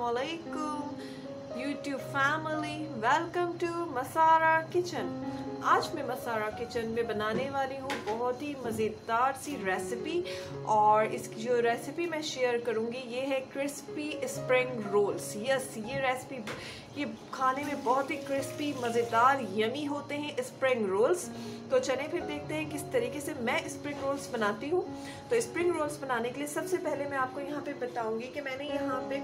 अस्सलामुअलैकुम YouTube family, welcome to Masara kitchen. आज मैं मसारा किचन में बनाने वाली हूँ बहुत ही मज़ेदार सी रेसिपी, और इसकी जो रेसिपी मैं शेयर करूँगी ये है क्रिस्पी स्प्रिंग रोल्स। यस, ये रेसिपी ये खाने में बहुत ही क्रिस्पी मज़ेदार यमी होते हैं स्प्रिंग रोल्स। तो चलें फिर देखते हैं किस तरीके से मैं स्प्रिंग रोल्स बनाती हूँ। तो स्प्रिंग रोल्स बनाने के लिए सबसे पहले मैं आपको यहाँ पे बताऊँगी कि मैंने यहाँ पे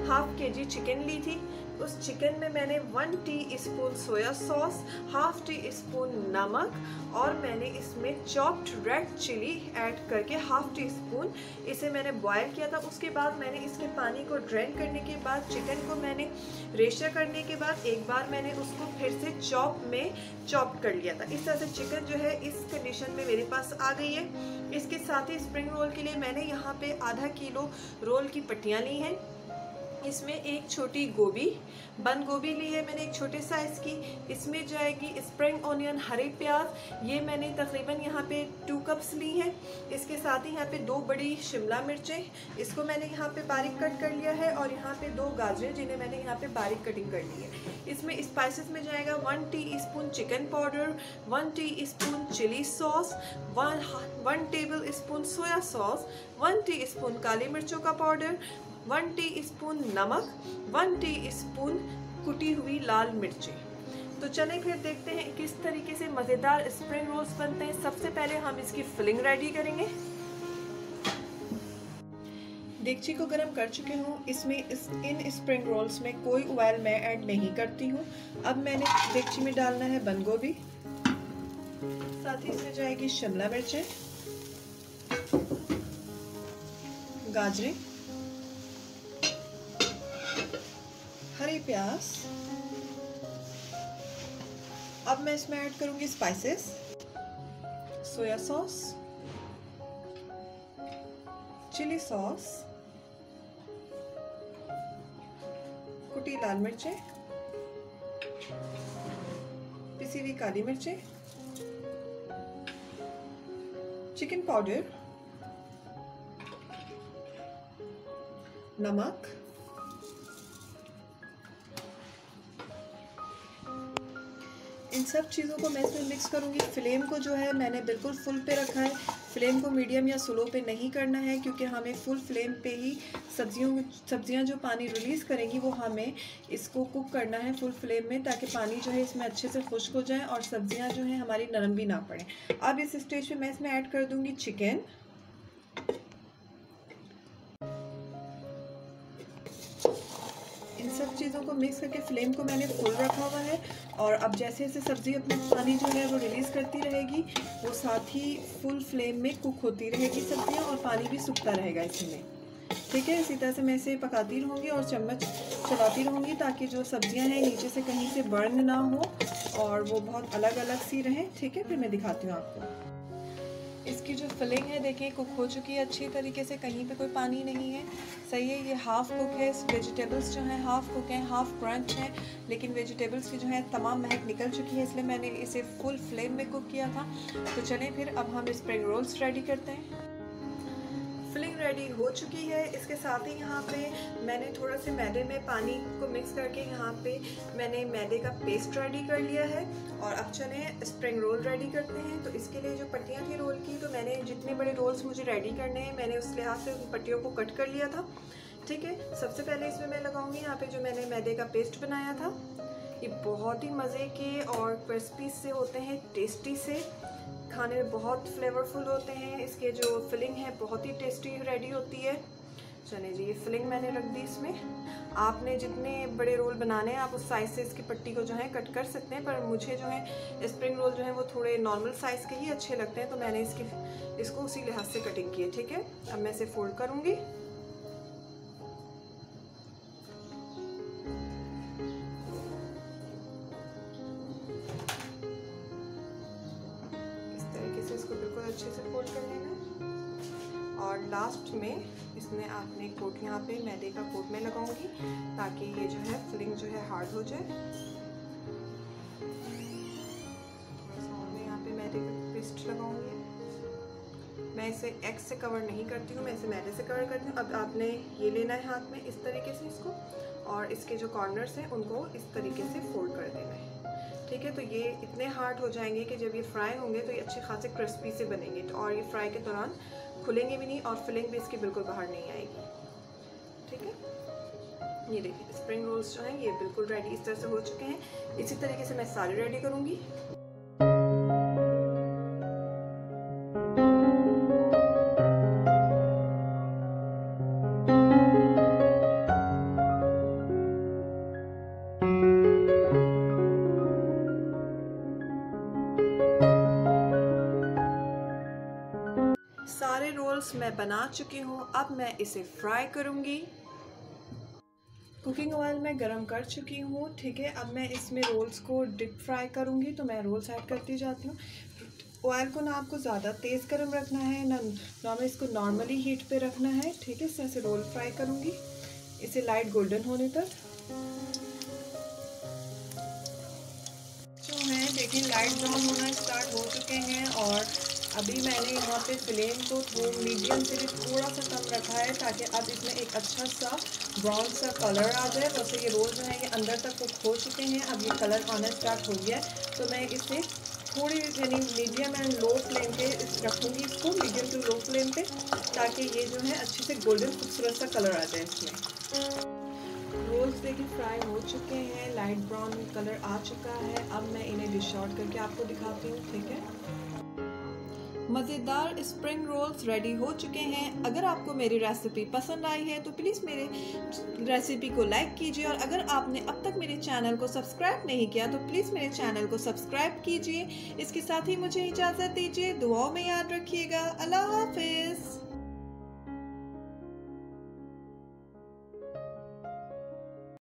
हाफ kg चिकन ली थी। उस चिकन में मैंने 1 teaspoon soya sauce, half teaspoon नमक, और मैंने इसमें चॉप्ड रेड चिली ऐड करके हाफ टीस्पून इसे मैंने बॉयल किया था। उसके बाद मैंने इसके पानी को ड्रेन करने के बाद चिकन को मैंने रेशा करने के बाद एक बार मैंने उसको फिर से चॉप कर लिया था। इस तरह से चिकन जो है इस कंडीशन में मेरे पास आ गई है। इसके साथ ही स्प्रिंग रोल के लिए मैंने यहाँ पे आधा किलो रोल की पट्टियाँ ली हैं। इसमें एक छोटी गोभी, बंद गोभी ली है मैंने एक छोटे साइज़ की। इसमें जाएगी स्प्रिंग ऑनियन, हरे प्याज, ये मैंने तकरीबन यहाँ पे 2 कप्स ली हैं। इसके साथ ही यहाँ पे 2 बड़ी शिमला मिर्चें, इसको मैंने यहाँ पे बारीक कट कर लिया है, और यहाँ पे 2 गाजरें जिन्हें मैंने यहाँ पे बारीक कटिंग कर ली है। इसमें स्पाइसेस में जाएगा 1 teaspoon chicken powder, 1 teaspoon chilli sauce, 1 tablespoon soya sauce, 1 teaspoon काली मिर्चों का पाउडर, 1 टीस्पून नमक, 1 टीस्पून कुटी हुई लाल मिर्चें। तो चलें फिर देखते हैं किस तरीके से मज़ेदार स्प्रिंग रोल्स बनते हैं। सबसे पहले हम इसकी फिलिंग रेडी करेंगे। देगची को गर्म कर चुके हूँ। इसमें इन स्प्रिंग रोल्स में कोई ऑयल मैं ऐड नहीं करती हूँ। अब मैंने देगची में डालना है बंद गोभी, साथ ही इसमें जाएगी शिमला मिर्चें, गाजरें, हरे प्याज। अब मैं इसमें ऐड करूंगी spices, soya sauce, chilli sauce, कुटी लाल मिर्चें, पिसी हुई काली मिर्चें, चिकन पाउडर, नमक, इन सब चीज़ों को मैं इसमें मिक्स करूँगी। फ्लेम को जो है मैंने बिल्कुल फुल पे रखा है। फ्लेम को मीडियम या स्लो पे नहीं करना है, क्योंकि हमें फुल फ्लेम पे ही सब्जियां जो पानी रिलीज़ करेंगी वो हमें इसको कुक करना है फुल फ्लेम में, ताकि पानी जो है इसमें अच्छे से खुश्क हो जाए और सब्जियां जो हैं हमारी नरम भी ना पड़े। अब इस स्टेज पे मैं इसमें ऐड कर दूँगी चिकन। सब चीज़ों को मिक्स करके फ्लेम को मैंने फुल रखा हुआ है, और अब जैसे जैसे सब्ज़ी अपना पानी जो है वो रिलीज़ करती रहेगी, वो साथ ही फुल फ्लेम में कुक होती रहेगी सब्जियां, और पानी भी सूखता रहेगा इसमें। ठीक है, इसी तरह से मैं इसे पकाती रहूँगी और चम्मच चलाती रहूँगी, ताकि जो सब्जियां हैं नीचे से कहीं से बर्न ना हो और वो बहुत अलग अलग सी रहें। ठीक है, फिर मैं दिखाती हूँ आपको। इसकी जो फिलिंग है देखिए कुक हो चुकी है अच्छी तरीके से, कहीं पे कोई पानी नहीं है। सही है, ये हाफ़ कुक है। वेजिटेबल्स जो हैं हाफ़ कुक हैं, हाफ़ क्रंच हैं, लेकिन वेजिटेबल्स की जो है तमाम महक निकल चुकी है, इसलिए मैंने इसे फुल फ्लेम में कुक किया था। तो चलें फिर अब हम स्प्रिंग रोल्स रेडी करते हैं। फिलिंग रेडी हो चुकी है। इसके साथ ही यहाँ पे मैंने थोड़ा से मैदे में पानी को मिक्स करके यहाँ पे मैंने मैदे का पेस्ट रेडी कर लिया है, और अब चलें स्प्रिंग रोल रेडी करते हैं। तो इसके लिए जो पट्टियाँ थी रोल की, तो मैंने जितने बड़े रोल्स मुझे रेडी करने हैं मैंने उस लिहाज से उन पट्टियों को कट कर लिया था। ठीक है, सबसे पहले इसमें मैं लगाऊंगी यहाँ पे जो मैंने मैदे का पेस्ट बनाया था। ये बहुत ही मज़े के और क्रिस्पी से होते हैं, टेस्टी से, खाने में बहुत फ्लेवरफुल होते हैं। इसके जो फिलिंग है बहुत ही टेस्टी रेडी होती है। चलिए जी, ये फिलिंग मैंने रख दी इसमें। आपने जितने बड़े रोल बनाने हैं आप उस साइज़ से इसकी पट्टी को जो है कट कर सकते हैं, पर मुझे जो है स्प्रिंग रोल जो है वो थोड़े नॉर्मल साइज़ के ही अच्छे लगते हैं, तो मैंने इसको उसी लिहाज से कटिंग की है। ठीक है, अब मैं इसे फोल्ड करूँगी। इसको बिल्कुल अच्छे से फोल्ड कर लेना, और लास्ट में इसमें आपने कोट यहाँ पे मैदे का कोट में लगाऊंगी, ताकि ये जो है फिलिंग जो है हार्ड हो जाए। थोड़ा सा और मैं यहाँ पे मैदे का पेस्ट लगाऊंगी। मैं इसे एग से कवर नहीं करती हूँ, मैं इसे मैदे से कवर करती हूँ। अब आपने ये लेना है हाथ में इस तरीके से इसको, और इसके जो कॉर्नर्स हैं उनको इस तरीके से फोल्ड कर देना है। ठीक है, तो ये इतने हार्ड हो जाएंगे कि जब ये फ्राई होंगे तो ये अच्छे खासे क्रिस्पी से बनेंगे, और ये फ्राई के दौरान खुलेंगे भी नहीं और फिलिंग भी इसकी बिल्कुल बाहर नहीं आएगी। ठीक है, ये देखिए स्प्रिंग रोल्स जो हैं ये बिल्कुल रेडी इस तरह से हो चुके हैं। इसी तरीके से मैं सारे रेडी करूँगी। सारे रोल्स मैं बना चुकी हूँ, अब मैं इसे फ्राई करूँगी। कुकिंग ऑयल मैं गरम कर चुकी हूँ। ठीक है, अब मैं इसमें रोल्स को डिप फ्राई करूँगी, तो मैं रोल्स ऐड करती जाती हूँ। ऑयल को ना आपको ज़्यादा तेज़ गरम रखना है ना में इसको नॉर्मली हीट पे रखना है। ठीक है, इस तरह से रोल फ्राई करूँगी इसे लाइट गोल्डन होने तक। जो है देखिए लाइट ब्राउन होना स्टार्ट हो चुके हैं, और अभी मैंने यहाँ पे फ्लेम को मीडियम से भी थोड़ा सा कम रखा है ताकि अब इसमें एक अच्छा सा ब्राउन सा कलर आ जाए। वैसे ये रोल जो है ये अंदर तक वो खो चुके हैं, अब ये कलर आना स्टार्ट हो गया है। तो मैं इसे थोड़ी यानी मीडियम एंड लो फ्लेम पे रखूँगी, इसको मीडियम टू लो फ्लेम पे, ताकि ये जो है अच्छे से गोल्डन खूबसूरत सा कलर आ जाए इसमें। रोल्स देखिए फ्राई हो चुके हैं, लाइट ब्राउन कलर आ चुका है। अब मैं इन्हें डिश आउट करके आपको दिखाती हूँ। ठीक है, मज़ेदार स्प्रिंग रोल्स रेडी हो चुके हैं। अगर आपको मेरी रेसिपी पसंद आई है तो प्लीज़ मेरे रेसिपी को लाइक कीजिए, और अगर आपने अब तक मेरे चैनल को सब्सक्राइब नहीं किया तो प्लीज़ मेरे चैनल को सब्सक्राइब कीजिए। इसके साथ ही मुझे इजाज़त दीजिए, दुआओं में याद रखिएगा। अल्लाह हाफ़िज़।